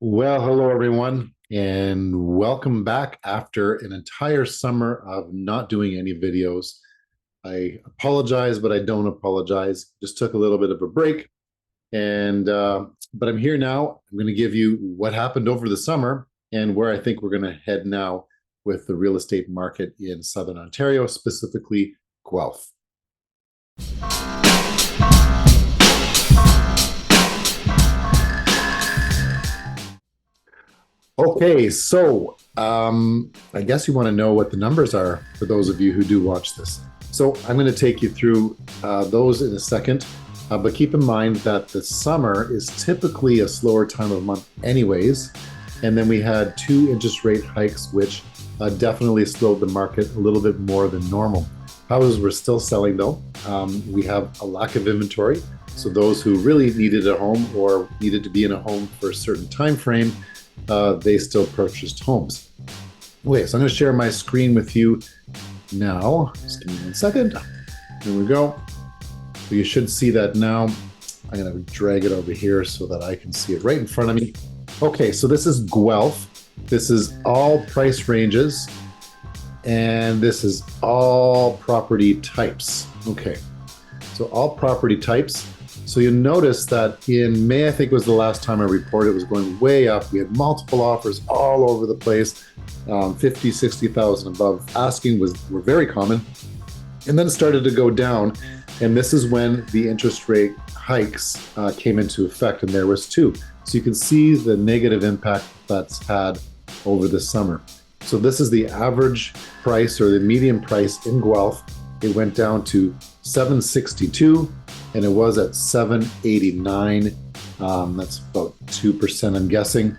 Well, hello everyone, and welcome back after an entire summer of not doing any videos. I apologize, but I don't apologize. Just took a little bit of a break, and but I'm here now. I'm going to give you what happened over the summer and where I think we're going to head now with the real estate market in Southern Ontario, specifically Guelph. Okay, so I guess you want to know what the numbers are for those of you who do watch this. So I'm going to take you through those in a second, but keep in mind that the summer is typically a slower time of month anyways, and then we had two interest rate hikes, which definitely slowed the market a little bit more than normal. Houses were still selling though. We have a lack of inventory, so those who really needed a home or needed to be in a home for a certain time frame, they still purchased homes. Okay, so I'm going to share my screen with you now. Just give me 1 second. Here we go. So you should see that now. I'm going to drag it over here so that I can see it right in front of me. Okay, so this is Guelph. This is all price ranges, and this is all property types. Okay, so all property types. So you notice that in May, I think was the last time I reported, it was going way up. We had multiple offers all over the place, 50, 60,000 above. Asking were very common. And then it started to go down. And this is when the interest rate hikes came into effect, and there was two. So you can see the negative impact that's had over the summer. So this is the average price or the median price in Guelph. It went down to 762. And it was at 789. That's about 2%, I'm guessing.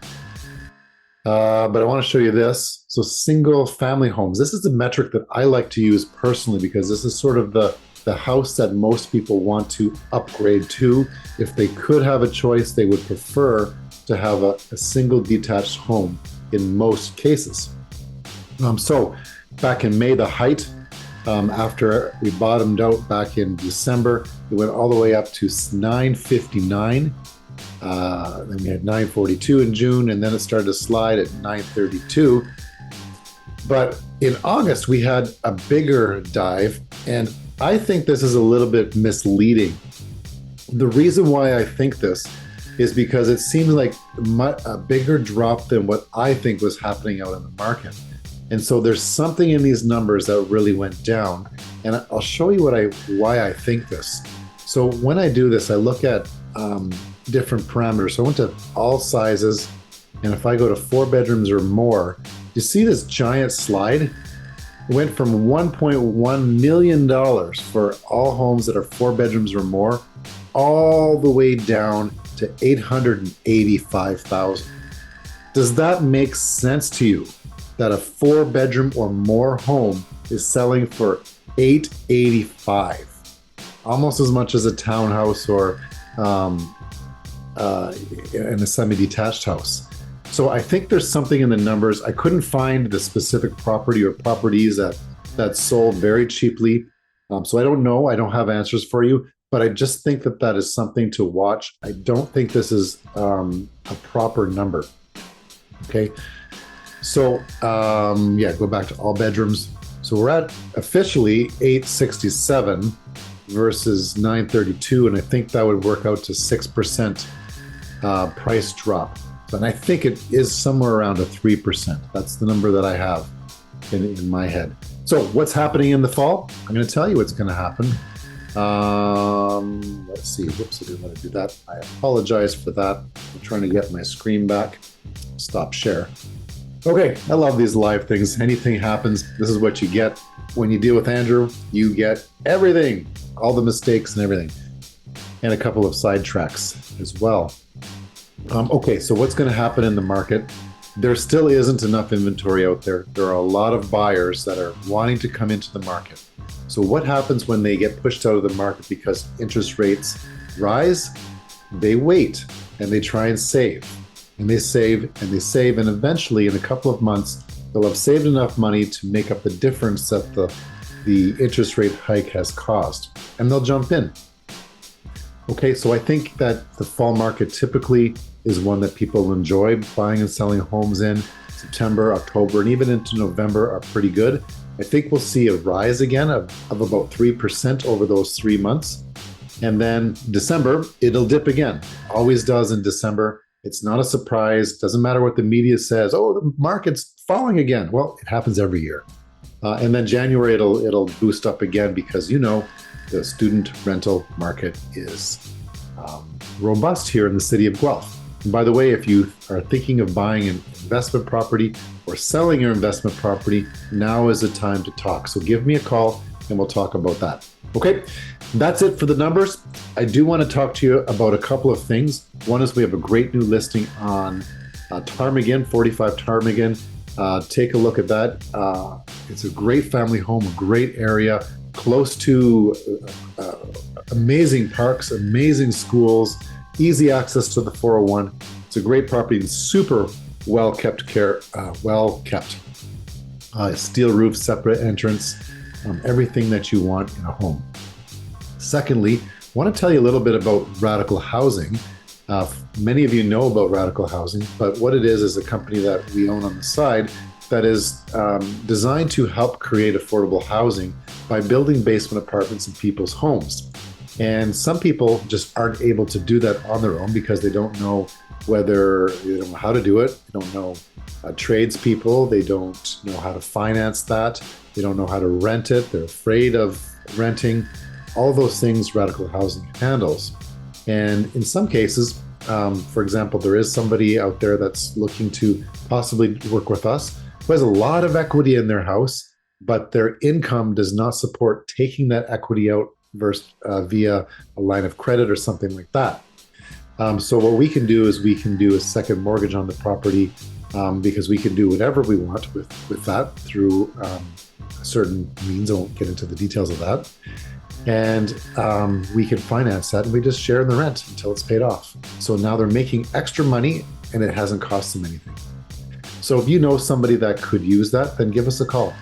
But I want to show you this. So single family homes. This is the metric that I like to use personally because this is sort of the house that most people want to upgrade to. If they could have a choice, they would prefer to have a single detached home in most cases. So back in May, the height, after we bottomed out back in December, it went all the way up to 959. Then we had 942 in June, and then it started to slide at 932. But in August, we had a bigger dive, and I think this is a little bit misleading. The reason why I think this is because it seems like a bigger drop than what I think was happening out in the market. And so there's something in these numbers that really went down. And I'll show you why I think this. So when I do this, I look at different parameters. So I went to all sizes. And if I go to 4 bedrooms or more, you see this giant slide? It went from $1.1 million for all homes that are 4 bedrooms or more, all the way down to 885,000. Does that make sense to you? That a 4 bedroom or more home is selling for $885, almost as much as a townhouse or in a semi-detached house. So I think there's something in the numbers. I couldn't find the specific property or properties that sold very cheaply. So I don't know. I don't have answers for you, but I just think that is something to watch. I don't think this is a proper number. Okay. So yeah, go back to all bedrooms. So we're at officially 867 versus 932, and I think that would work out to 6% price drop. And I think it is somewhere around a 3%. That's the number that I have in my head. So what's happening in the fall? I'm going to tell you what's going to happen. Let's see. Whoops, I didn't want to do that. I apologize for that. I'm trying to get my screen back. Stop share. Okay, I love these live things. Anything happens, this is what you get. When you deal with Andrew, you get everything, all the mistakes and everything, and a couple of sidetracks as well. Okay, so what's going to happen in the market? There still isn't enough inventory out there. There are a lot of buyers that are wanting to come into the market. So what happens when they get pushed out of the market because interest rates rise? They wait and they try and save. And they save and they save, and eventually in a couple of months, they'll have saved enough money to make up the difference that the interest rate hike has caused, and they'll jump in. Okay, so I think that the fall market typically is one that people enjoy buying and selling homes in. September, October, and even into November are pretty good. I think we'll see a rise again of about 3% over those 3 months. And then December, it'll dip again. Always does in December. It's not a surprise. Doesn't matter what the media says. Oh, the market's falling again. Well, it happens every year. And then January, it'll boost up again because the student rental market is robust here in the city of Guelph. And by the way, if you are thinking of buying an investment property or selling your investment property, now is the time to talk. So give me a call and we'll talk about that. Okay, that's it for the numbers. I do want to talk to you about a couple of things. One is we have a great new listing on Ptarmigan, 45 Ptarmigan. Take a look at that. It's a great family home, a great area, close to amazing parks, amazing schools, easy access to the 401. It's a great property and super well kept. Steel roof, separate entrance, everything that you want in a home. Secondly, I want to tell you a little bit about Radical Housing. Many of you know about Radical Housing, but what it is a company that we own on the side that is designed to help create affordable housing by building basement apartments in people's homes. And some people just aren't able to do that on their own because they don't know how to do it. They don't know tradespeople. They don't know how to finance that. They don't know how to rent it. They're afraid of renting. All those things Radical Housing handles. And in some cases, for example, there is somebody out there that's looking to possibly work with us who has a lot of equity in their house, but their income does not support taking that equity out via a line of credit or something like that. So what we can do is we can do a second mortgage on the property because we can do whatever we want with that through certain means. I won't get into the details of that. And we can finance that and we just share in the rent until it's paid off. So now they're making extra money and it hasn't cost them anything. So if you know somebody that could use that, then give us a call.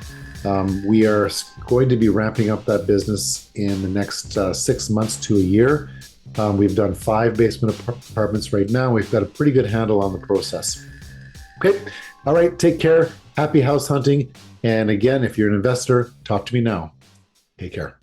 We are going to be ramping up that business in the next 6 months to a year. We've done 5 basement apartments right now. We've got a pretty good handle on the process. Okay. All right. Take care. Happy house hunting. And again, if you're an investor, talk to me now. Take care.